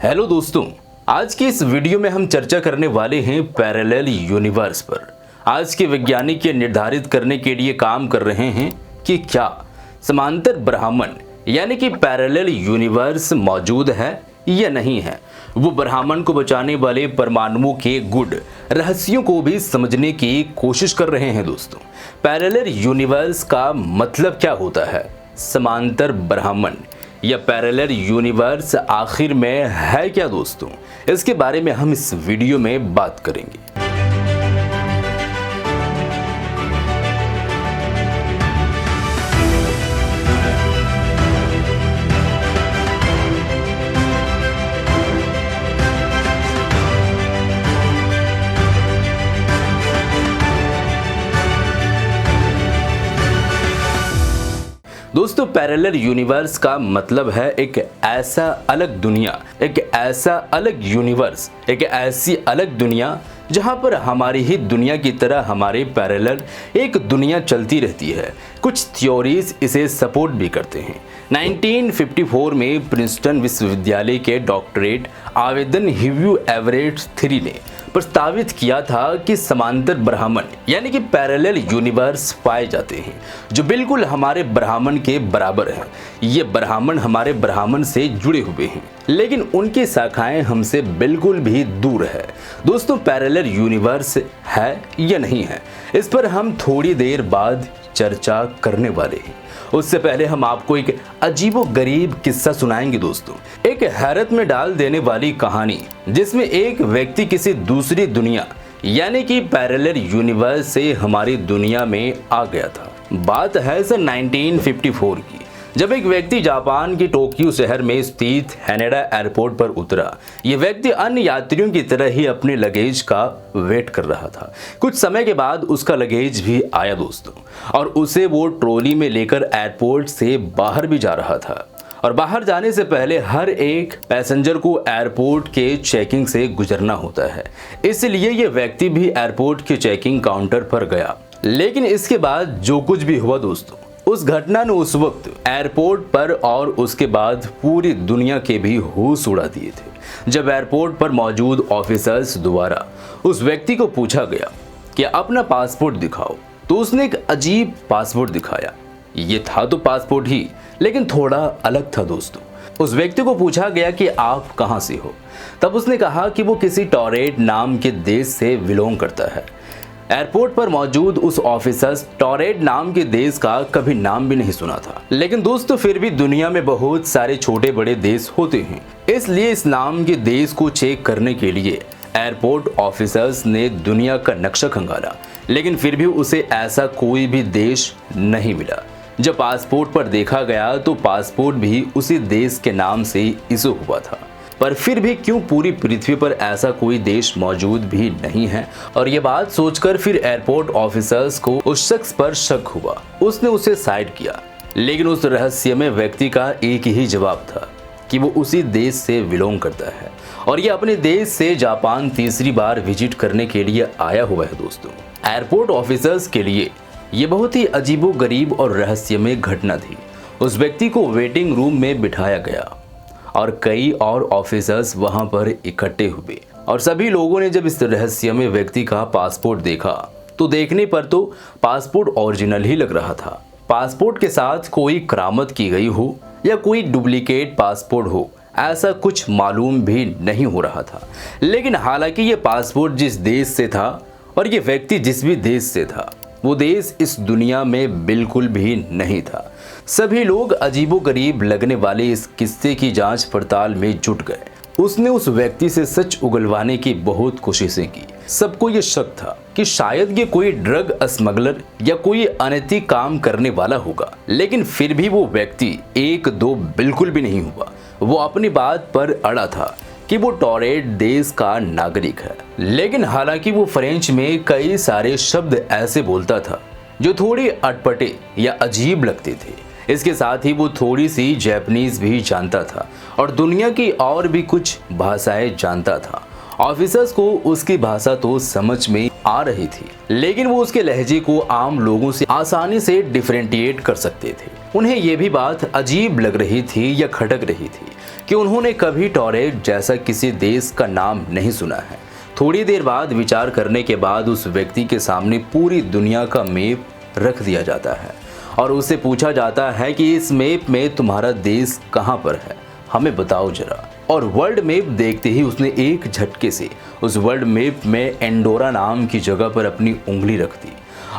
Hello दोस्तों, आज की इस वीडियो में हम चर्चा करने वाले हैं पैरेलल यूनिवर्स पर। आज के वैज्ञानिक ये निर्धारित करने के लिए काम कर रहे हैं कि क्या समांतर ब्रह्मांड यानी कि पैरेलल यूनिवर्स मौजूद है या नहीं है। वो ब्रह्मांड को बचाने वाले परमाणुओं के गुड रहस्यों को भी समझने की कोशिश कर रहे हैं। दोस्तों, पैरेलल यूनिवर्स का मतलब क्या होता है, समांतर ब्रह्मांड या पैरेलल यूनिवर्स आखिर में है क्या दोस्तों, इसके बारे में हम इस वीडियो में बात करेंगे। दोस्तों, पैरेलल यूनिवर्स का मतलब है एक ऐसा अलग दुनिया, एक ऐसा अलग यूनिवर्स, एक ऐसी अलग दुनिया जहां पर हमारी ही दुनिया की तरह हमारे पैरेलल एक दुनिया चलती रहती है। कुछ थ्योरीज इसे सपोर्ट भी करते हैं। 1954 में प्रिंसटन विश्वविद्यालय के डॉक्टरेट आवेदन ह्यू एवरेट थ्री ने प्रस्तावित किया था कि समांतर ब्रह्मांड यानी कि पैरेलल यूनिवर्स पाए जाते हैं जो बिल्कुल हमारे ब्रह्मांड के बराबर है। ये ब्रह्मांड हमारे ब्रह्मांड से जुड़े हुए हैं, लेकिन उनकी शाखाएं हमसे बिल्कुल भी दूर है। दोस्तों, पैरेलल यूनिवर्स है या नहीं है, इस पर हम थोड़ी देर बाद चर्चा करने वाले हैं। उससे पहले हम आपको एक अजीबोगरीब किस्सा सुनाएंगे दोस्तों, एक हैरत में डाल देने वाली कहानी जिसमें एक व्यक्ति किसी दूसरी दुनिया यानी कि पैरेलल यूनिवर्स से हमारी दुनिया में आ गया था। बात है सन 1954 की, जब एक व्यक्ति जापान के टोक्यो शहर में स्थित हैनेडा एयरपोर्ट पर उतरा। यह व्यक्ति अन्य यात्रियों की तरह ही अपने लगेज का वेट कर रहा था। कुछ समय के बाद उसका लगेज भी आया दोस्तों, और उसे वो ट्रॉली में लेकर एयरपोर्ट से बाहर भी जा रहा था। और बाहर जाने से पहले हर एक पैसेंजर को एयरपोर्ट के चेकिंग से गुजरना होता है, इसलिए यह व्यक्ति भी एयरपोर्ट के चेकिंग काउंटर पर गया। लेकिन इसके बाद जो कुछ भी हुआ दोस्तों, उस घटना ने उस वक्त एयरपोर्ट पर और उसके बाद पूरी दुनिया के भी होश उड़ा दिए थे। जब एयरपोर्ट पर मौजूद ऑफिसर्स द्वारा उस व्यक्ति को पूछा गया कि अपना पासपोर्ट दिखाओ, तो उसने एक अजीब पासपोर्ट दिखाया। ये था तो पासपोर्ट ही, लेकिन थोड़ा अलग था दोस्तों। उस व्यक्ति को पूछा गया कि आप कहां से हो, तब उसने कहा कि वो किसी टॉरेट नाम के देश से बिलोंग करता है। एयरपोर्ट पर मौजूद उस ऑफिसर्स टॉरेट नाम के देश का कभी नाम भी नहीं सुना था। लेकिन दोस्तों, फिर भी दुनिया में बहुत सारे छोटे बड़े देश होते हैं, इसलिए इस नाम के देश को चेक करने के लिए एयरपोर्ट ऑफिसर्स ने दुनिया का नक्शा खंगाला, लेकिन फिर भी उसे ऐसा कोई भी देश नहीं मिला। जब पासपोर्ट पर देखा गया तो पासपोर्ट भी उसी देश के नाम से इशू हुआ था, पर फिर भी क्यों पूरी पृथ्वी पर ऐसा कोई देश मौजूद भी नहीं है। और ये बात सोचकर फिर एयरपोर्ट ऑफिसर्स को उस शख्स पर शक हुआ। उसने उसे साइड किया, लेकिन उस रहस्यमय व्यक्ति का एक ही जवाब था कि वो उसी देश से बिलोंग करता है और ये अपने देश से जापान तीसरी बार विजिट करने के लिए आया हुआ है। दोस्तों, एयरपोर्ट ऑफिसर्स के लिए ये बहुत ही अजीबोगरीब और रहस्यमय घटना थी। उस व्यक्ति को वेटिंग रूम में बिठाया गया और कई और ऑफिसर्स वहां पर इकट्ठे हुए, और सभी लोगों ने जब इस रहस्यमय व्यक्ति का पासपोर्ट देखा तो देखने पर तो पासपोर्ट ओरिजिनल ही लग रहा था। पासपोर्ट के साथ कोई करामत की गई हो या कोई डुप्लीकेट पासपोर्ट हो, ऐसा कुछ मालूम भी नहीं हो रहा था। लेकिन हालांकि ये पासपोर्ट जिस देश से था और ये व्यक्ति जिस भी देश से था, वो देश इस दुनिया में बिल्कुल भी नहीं था। सभी लोग अजीबोगरीब लगने वाले इस किस्से की जांच पड़ताल में जुट गए। उसने उस व्यक्ति से सच उगलवाने की बहुत कोशिशें की। सबको ये शक था कि शायद ये कोई ड्रग स्मगलर या कोई अनैतिक काम करने वाला होगा, लेकिन फिर भी वो व्यक्ति एक दो बिल्कुल भी नहीं हुआ। वो अपनी बात पर अड़ा था कि वो टॉरेट देश का नागरिक है। लेकिन हालांकि वो फ्रेंच में कई सारे शब्द ऐसे बोलता था जो थोड़े अटपटे या अजीब लगते थे। इसके साथ ही वो थोड़ी सी जापानीज भी जानता था और दुनिया की और भी कुछ भाषाएं जानता था। ऑफिसर्स को उसकी भाषा तो समझ में आ रही थी, लेकिन वो उसके लहजे को आम लोगों से आसानी से डिफरेंशिएट कर सकते थे। उन्हें यह भी बात अजीब लग रही थी या खटक रही थी कि उन्होंने कभी टॉरेट जैसा किसी देश का नाम नहीं सुना है। थोड़ी देर बाद विचार करने के बाद उस व्यक्ति के सामने पूरी दुनिया का मैप रख दिया जाता है और उससे पूछा जाता है कि इस मैप में तुम्हारा देश कहाँ पर है, हमें बताओ जरा। और वर्ल्ड मैप देखते ही उसने एक झटके से उस वर्ल्ड मैप में एंडोरा नाम की जगह पर अपनी उंगली रख दी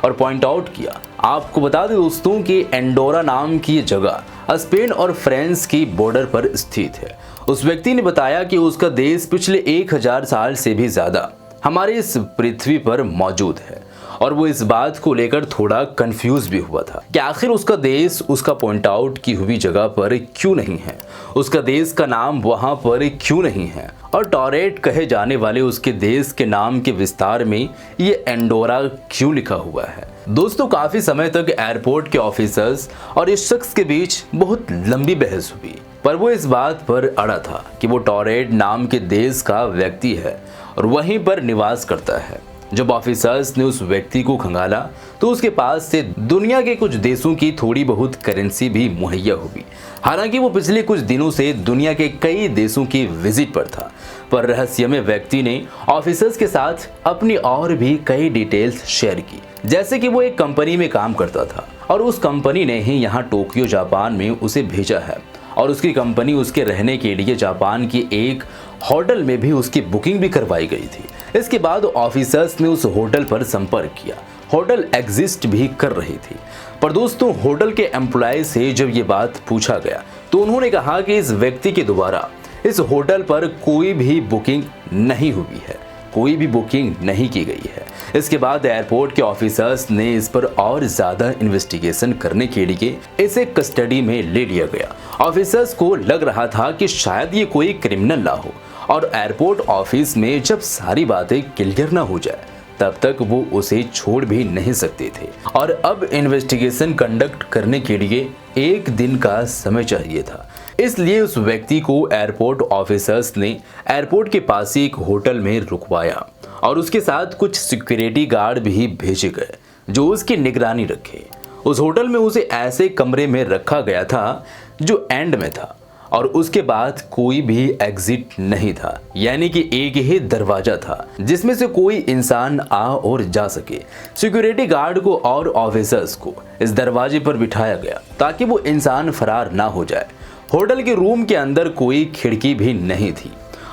और पॉइंट आउट किया। आपको बता दें दोस्तों कि एंडोरा नाम की ये जगह स्पेन और फ्रांस की बॉर्डर पर स्थित है। उस व्यक्ति ने बताया कि उसका देश पिछले 1000 साल से भी ज्यादा हमारे इस पृथ्वी पर मौजूद है और वो इस बात को लेकर थोड़ा कंफ्यूज भी हुआ था कि आखिर उसका देश उसका पॉइंट आउट की हुई जगह पर क्यों नहीं है, उसका देश का नाम वहां पर क्यों नहीं है और टॉरेट कहे जाने वाले उसके देश के नाम के विस्तार में ये एंडोरा क्यों लिखा हुआ है। दोस्तों काफी समय तक एयरपोर्ट के ऑफिसर्स और इस शख्स के बीच बहुत लंबी बहस हुई, पर वो इस बात पर अड़ा था कि वो टॉरेट नाम के देश का व्यक्ति है और वहीं पर निवास करता है। जब ऑफिसर्स ने उस व्यक्ति को खंगाला तो उसके पास से दुनिया के कुछ देशों की थोड़ी बहुत करेंसी भी मुहैया हुई। हालांकि वो पिछले कुछ दिनों से दुनिया के कई देशों की विजिट पर था, पर रहस्यमय व्यक्ति ने ऑफिसर्स के साथ अपनी और भी कई डिटेल्स शेयर की, जैसे कि वो एक कंपनी में काम करता था और उस कंपनी ने ही यहाँ टोक्यो जापान में उसे भेजा है और उसकी कंपनी उसके रहने के लिए जापान की एक होटल में भी उसकी बुकिंग भी करवाई गई थी। इसके बाद ऑफिसर्स ने उस होटल पर संपर्क किया। होटल एग्जिस्ट भी कर रही थी, पर दोस्तों होटल के एम्प्लॉय से जब ये बात पूछा गया तो उन्होंने कहा कि इस व्यक्ति के द्वारा इस होटल पर कोई भी बुकिंग नहीं हुई है, कोई भी बुकिंग नहीं की गई है। इसके बाद एयरपोर्ट के ऑफिसर्स ने इस पर और ज्यादा इन्वेस्टिगेशन करने के लिए इसे कस्टडी में ले लिया गया। ऑफिसर्स को लग रहा था कि शायद ये कोई क्रिमिनल ना हो और एयरपोर्ट ऑफिस में जब सारी बातें क्लियर ना हो जाए तब तक वो उसे छोड़ भी नहीं सकते थे और अब इन्वेस्टिगेशन कंडक्ट करने के लिए 1 दिन का समय चाहिए था। इसलिए उस व्यक्ति को एयरपोर्ट ऑफिसर्स ने एयरपोर्ट के पास ही एक होटल में रुकवाया और उसके साथ कुछ सिक्योरिटी गार्ड भी भेजे गए जो उसकी निगरानी रखे। उस होटल में उसे ऐसे कमरे में रखा गया था जो एंड में था और उसके बाद कोई भी एग्जिट नहीं था, यानी कि एक ही दरवाजा था जिसमें से कोई इंसान आ और जा सके। सिक्योरिटी गार्ड को और ऑफिसर्स को इस दरवाजे पर बिठाया गया ताकि वो इंसान फरार ना हो जाए। होटल के रूम के अंदर कोई खिड़की भी नहीं थी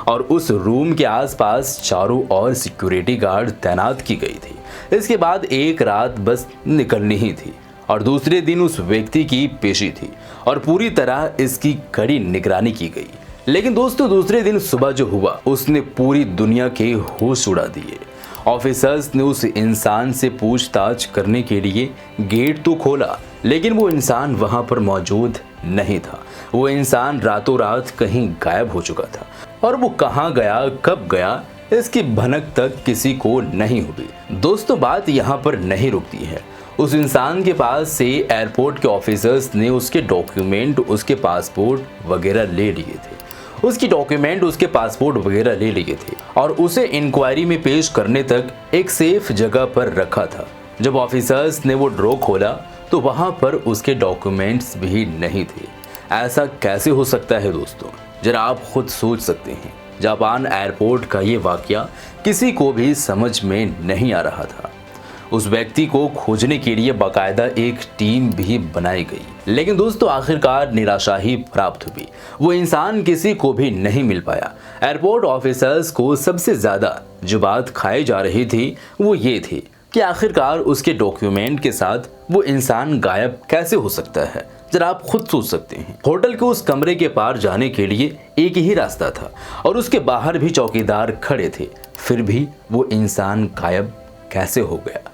और उस रूम के आसपास चारों ओर सिक्योरिटी गार्ड तैनात की गई थी। इसके बाद एक रात बस निकलनी ही थी और दूसरे दिन उस व्यक्ति की पेशी थी और पूरी तरह इसकी कड़ी निगरानी की गई। लेकिन दोस्तों दूसरे दिन सुबह जो हुआ उसने पूरी दुनिया के होश उड़ा दिए। ऑफिसर्स ने उस इंसान से पूछताछ करने के लिए गेट तो खोला, लेकिन वो इंसान वहां पर मौजूद नहीं था। वो इंसान रातों रात कहीं गायब हो चुका था और वो कहाँ गया, कब गया, इसकी भनक तक किसी को नहीं हुई। दोस्तों बात यहाँ पर नहीं रुकती है। उस इंसान के पास से एयरपोर्ट के ऑफिसर्स ने उसके डॉक्यूमेंट, उसके पासपोर्ट वगैरह ले लिए थे। उसकी डॉक्यूमेंट, उसके पासपोर्ट वगैरह ले लिए थे और उसे इंक्वायरी में पेश करने तक एक सेफ जगह पर रखा था। जब ऑफिसर्स ने वो ड्रॉ खोला तो वहां पर उसके डॉक्यूमेंट्स भी नहीं थे। ऐसा कैसे हो सकता है दोस्तों, जरा आप खुद सोच सकते हैं। जापान एयरपोर्ट का ये वाकया किसी को भी समझ में नहीं आ रहा था। उस व्यक्ति को खोजने के लिए बाकायदा एक टीम भी बनाई गई, लेकिन दोस्तों आखिरकार निराशा ही प्राप्त हुई। वो इंसान किसी को भी नहीं मिल पाया। एयरपोर्ट ऑफिसर्स को सबसे ज्यादा जो बात खाई जा रही थी वो ये थी कि आखिरकार उसके डॉक्यूमेंट के साथ वो इंसान गायब कैसे हो सकता है। जरा आप खुद सोच सकते हैं। होटल के उस कमरे के पार जाने के लिए एक ही रास्ता था और उसके बाहर भी चौकीदार खड़े थे, फिर भी वो इंसान गायब कैसे हो गया।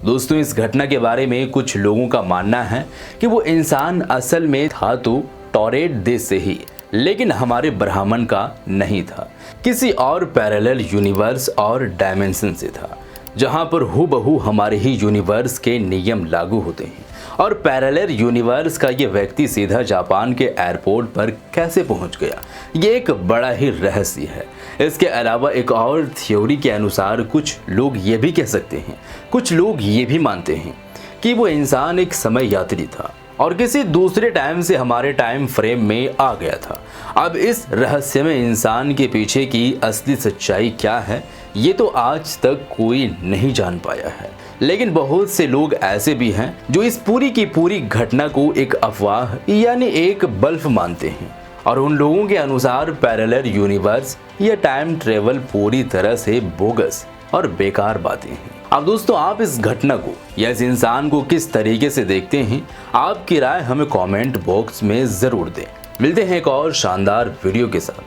दोस्तों इस घटना के बारे में कुछ लोगों का मानना है कि वो इंसान असल में था तो टॉरेट देश से ही, लेकिन हमारे ब्राह्मण का नहीं था, किसी और पैरेलल यूनिवर्स और डायमेंशन से था, जहां पर हूबहू हमारे ही यूनिवर्स के नियम लागू होते हैं। और पैरेलल यूनिवर्स का ये व्यक्ति सीधा जापान के एयरपोर्ट पर कैसे पहुंच गया, ये एक बड़ा ही रहस्य है। इसके अलावा एक और थ्योरी के अनुसार कुछ लोग ये भी कह सकते हैं, कुछ लोग ये भी मानते हैं कि वो इंसान एक समय यात्री था और किसी दूसरे टाइम से हमारे टाइम फ्रेम में आ गया था। अब इस रहस्यमय इंसान के पीछे की असली सच्चाई क्या है, ये तो आज तक कोई नहीं जान पाया है। लेकिन बहुत से लोग ऐसे भी हैं जो इस पूरी की पूरी घटना को एक अफवाह यानी एक ब्लफ मानते हैं, और उन लोगों के अनुसार पैरेलल यूनिवर्स या टाइम ट्रेवल पूरी तरह से बोगस और बेकार बातें हैं। अब दोस्तों, आप इस घटना को या इस इंसान को किस तरीके से देखते हैं, आपकी राय हमें कमेंट बॉक्स में जरूर दें। मिलते हैं एक और शानदार वीडियो के साथ।